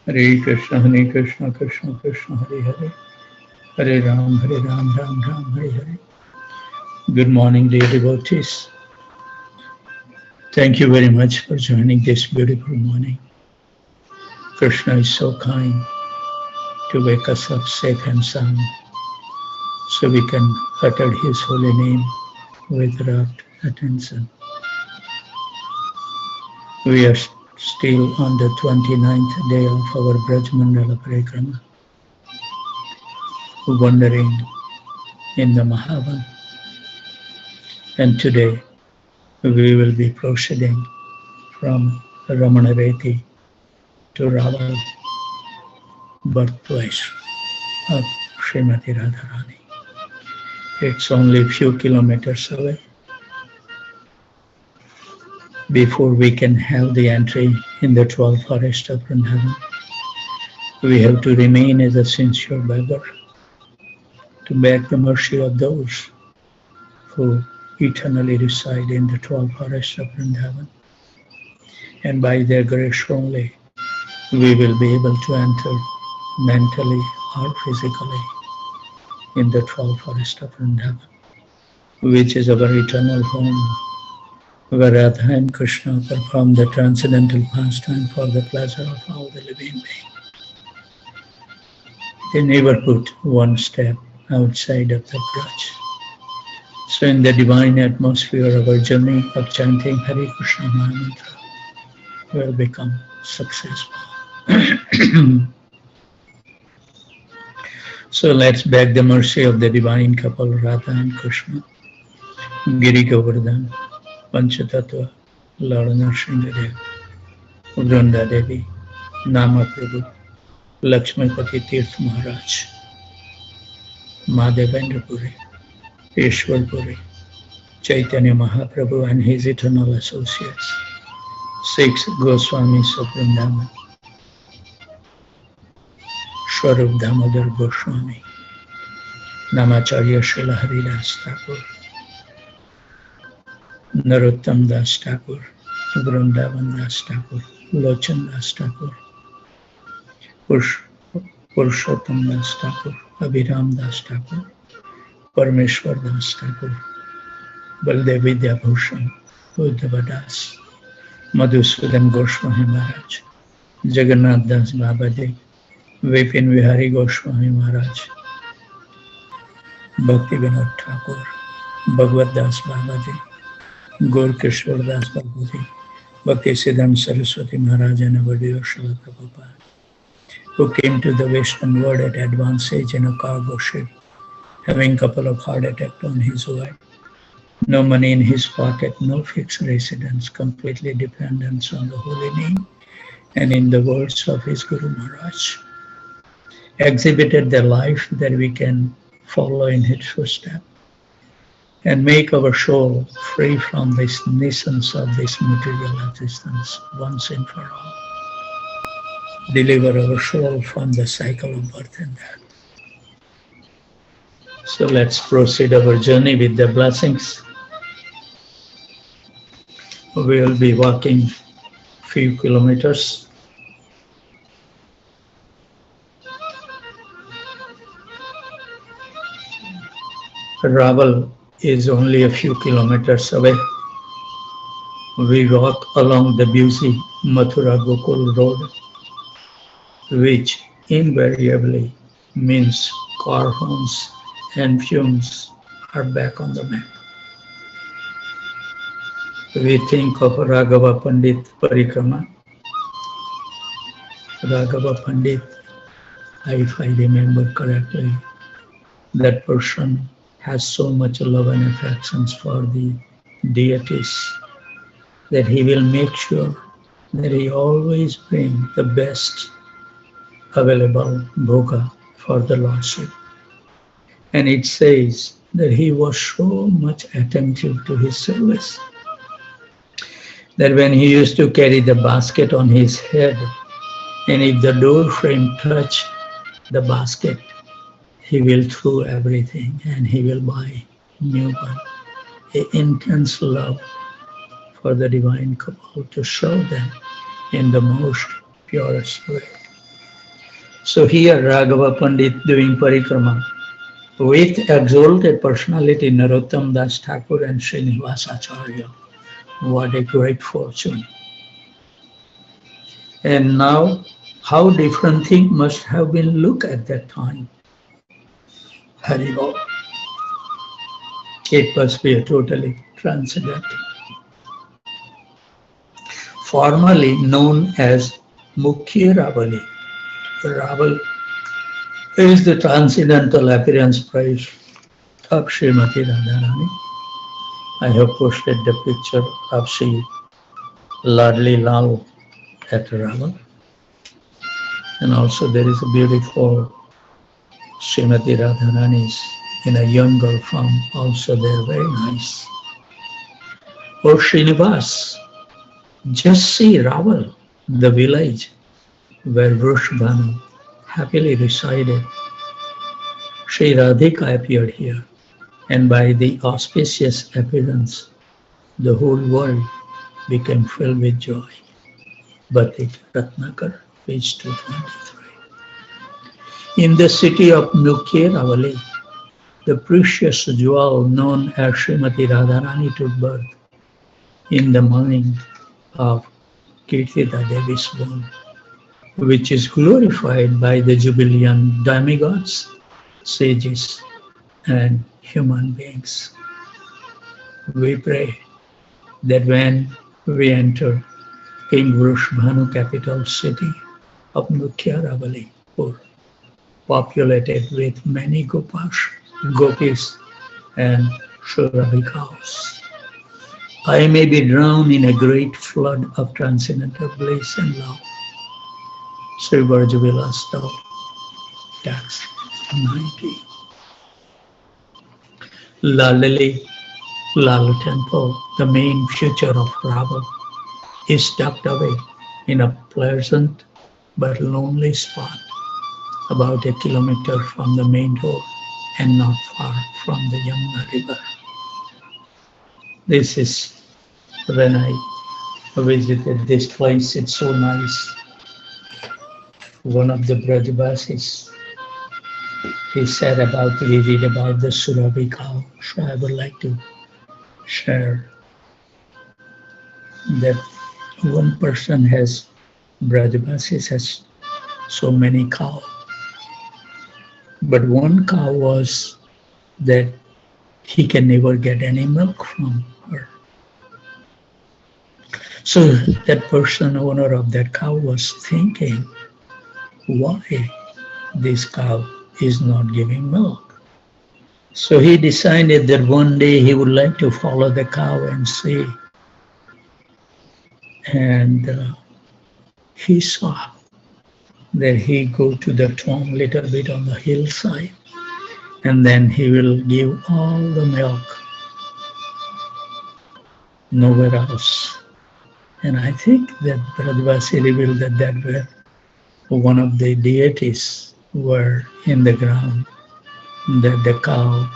Hare Krishna, Krishna Krishna, Hare Hare, Hare Ram, Ram, Hare Hare. Good morning, dear devotees. Thank you very much for joining this beautiful morning. Krishna is so kind to wake us up safe and sound so we can utter His holy name with rapt attention. We are still on the 29th day of our Braj Mandala Parikrama, wandering in the Mahavan. And today we will be proceeding from Ramanareti to Raval, birthplace of Srimati Radharani. It's only a few kilometers away. Before we can have the entry in the 12 forest of Vrindavan, we have to remain as a sincere beggar to beg the mercy of those who eternally reside in the 12 forests of Vrindavan. And by their grace only, we will be able to enter mentally or physically in the 12 forest of Vrindavan, which is our eternal home, where Radha and Krishna perform the transcendental pastime for the pleasure of all the living beings. They never put one step outside of the Braj. So in the divine atmosphere of our journey of chanting Hare Krishna Maha Mantra will become successful. So let's beg the mercy of the divine couple Radha and Krishna, Giri Govardhan, Panchatattva, Lord Nrsimhadev, Vrunda Devi, Nama Prabhu, Lakshmipati Tirth Maharaj, Madhavendra Puri, Ishwar Puri, Chaitanya Mahaprabhu and his eternal associates, 6 Goswamis of Vrindavan, Swarup Damodar Goswami, Namacharya Srila Haridas Thakur, Narottam Das Thakur, Vrindavan Das Thakur, Lochan Das Thakur, Purushottam Das Thakur, Abhiram Das Thakur, Parmeshwar Das Thakur, Baldev Vidya Bhushan, Uddhava Das, Madhusudan Goswami Maharaj, Jagannath Das Babaji, Vipin Vihari Goswami Maharaj, Bhakti Vinod Thakur, Bhagavad Das Babaji, Gaur Kishore Das Babaji, Bhakti Siddham Saraswati Maharaj and our dear Srila Prabhupada, who came to the Western world at advanced age in a cargo ship, having a couple of heart attacks on his way. No money in his pocket, no fixed residence, completely dependence on the holy name, and in the words of his Guru Maharaj, exhibited the life that we can follow in his footsteps and make our soul free from this nuisance of this material existence once and for all. Deliver our soul from the cycle of birth and death. So let's proceed our journey with the blessings. We will be walking few kilometers. Raval is only a few kilometers away. We walk along the busy Mathura Gokul road, which invariably means car horns and fumes are back on the map. We think of Raghava Pandit Parikrama. Raghava Pandit, if I remember correctly, that person has so much love and affections for the deities that he will make sure that he always brings the best available bhoga for the Lordship. And it says that he was so much attentive to his service that when he used to carry the basket on his head, and if the door frame touched the basket, he will throw everything and he will buy new one. An intense love for the divine couple to show them in the most purest way. So here Raghava Pandit doing parikrama with exalted personality Narottam Das Thakur and Srinivas Acharya. What a great fortune. And now, how different things must have been looked at that time. Haribol. It must be a totally transcendental. Formerly known as Mukhya Ravali. Raval is the transcendental appearance price of Srimati Radharani. I have posted the picture of Sri Ladli Lal at Raval. And also there is a beautiful Srimati Radharani in a younger form, also they're very nice. Or Srinivas, just see Raval, the village where Vrushbhanu happily resided. Sri Radhika appeared here, and by the auspicious appearance, the whole world became filled with joy. Bhatit Ratnakar, page 223. In the city of Mukhya Ravali, the precious jewel known as Srimati Radharani took birth in the mind of Kirtida Devi's womb, which is glorified by the jubilant demigods, sages, and human beings. We pray that when we enter King Vrushbhanu capital city of Mukhya Ravali, populated with many gopis and Surabhi cows, I may be drowned in a great flood of transcendental bliss and love. Sri Varjavilas Tao, text 90. Lalali Lal Temple, the main feature of Raval, is tucked away in a pleasant but lonely spot about a kilometer from the main road and not far from the Yamuna river. This is when I visited this place, it's so nice. One of the Brajavasis, he said we read about the Surabhi cow, so I would like to share that one person has, Brajavasis has so many cows, but one cow was that he can never get any milk from her. So that person, owner of that cow, was thinking, why this cow is not giving milk? So he decided that one day he would like to follow the cow and see. And he saw that he go to the tomb little bit on the hillside, and then he will give all the milk, nowhere else. And I think that Brajavasi revealed that were one of the deities were in the ground, that the cow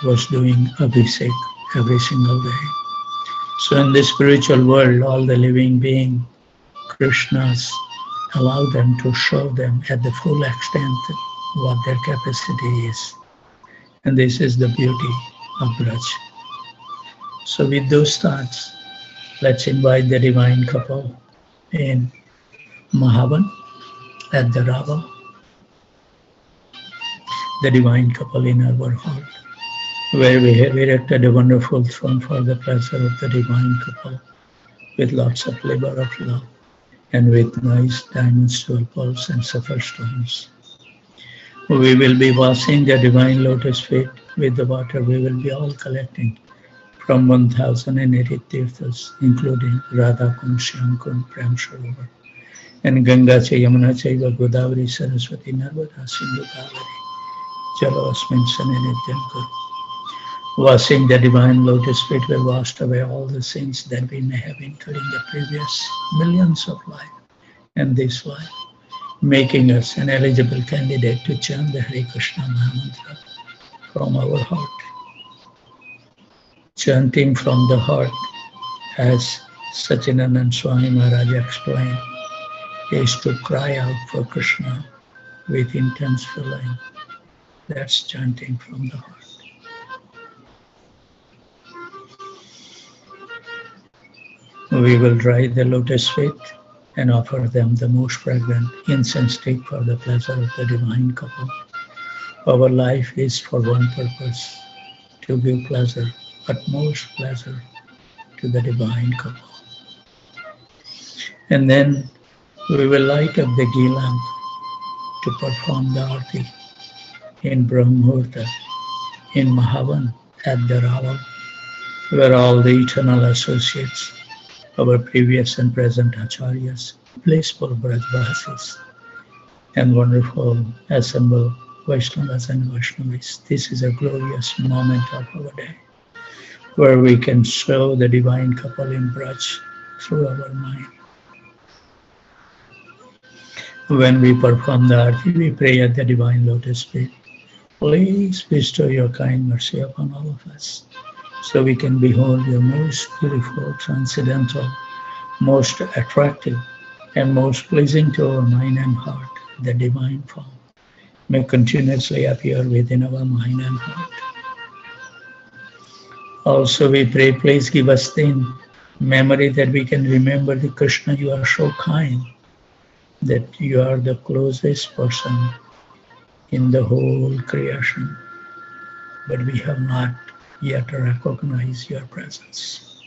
was doing abhishek every single day. So in the spiritual world, all the living beings, Krishnas, allow them to show them at the full extent what their capacity is. And this is the beauty of Braj. So with those thoughts, let's invite the divine couple in Mahavan at the Raval, the divine couple in our heart, where we have erected a wonderful throne for the pleasure of the divine couple with lots of labor of love and with nice diamonds, jewel pearls and sapphire stones. We will be washing the divine lotus feet with the water we will be all collecting from 1080 tirthas, including Radha Kund, Shyam Kund, Prem Sarovar, and Ganga cha, Yamuna chaiva, Godavari, Saraswati, Narmada, Sindhu, Kaveri, Jalo asmin saninityam kuru. Washing the divine lotus feet will wash away all the sins that we may have incurred in the previous millions of life and this life, making us an eligible candidate to chant the Hare Krishna Mahamantra from our heart. Chanting from the heart, as Satchidanand Swami Maharaj explained, is to cry out for Krishna with intense feeling. That's chanting from the heart. We will dry the lotus feet and offer them the most fragrant incense stick for the pleasure of the divine couple. Our life is for one purpose, to give pleasure, utmost pleasure to the divine couple. And then we will light up the ghee lamp to perform the arti in Brahmurta, in Mahavan, at the Raval, where all the eternal associates, our previous and present acharyas, blissful Brajvasis, and wonderful assembled Vaishnavas and Vaishnavis. This is a glorious moment of our day, where we can show the divine couple in Braj through our mind. When we perform the arti, we pray at the divine lotus feet. Please bestow your kind mercy upon all of us, so we can behold your most beautiful, transcendental, most attractive, and most pleasing to our mind and heart, the divine form, may continuously appear within our mind and heart. Also we pray, please give us the memory that we can remember the Krishna, you are so kind, that you are the closest person in the whole creation, but we have not yet recognized your presence.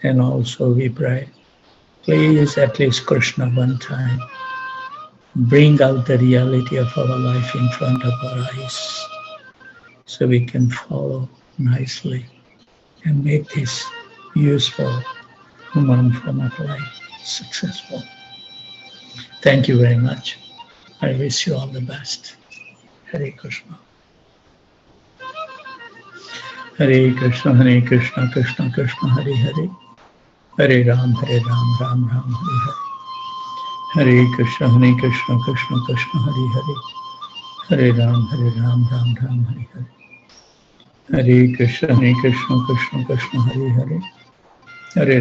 And also we pray, please at least Krishna one time, bring out the reality of our life in front of our eyes, so we can follow nicely and make this useful human form of life successful. Thank you very much. I wish you all the best. Hare Krishna. Hare Krishna, Hare Krishna, Krishna Krishna, Hare Hare. Hare Ram, Ram Ram, Hare Hare. Hare Krishna, Krishna Krishna, Hare Hare. Hare Ram, Ram Ram, Hare Hare. Hare Krishna, Krishna Krishna, Hare Hare. Hare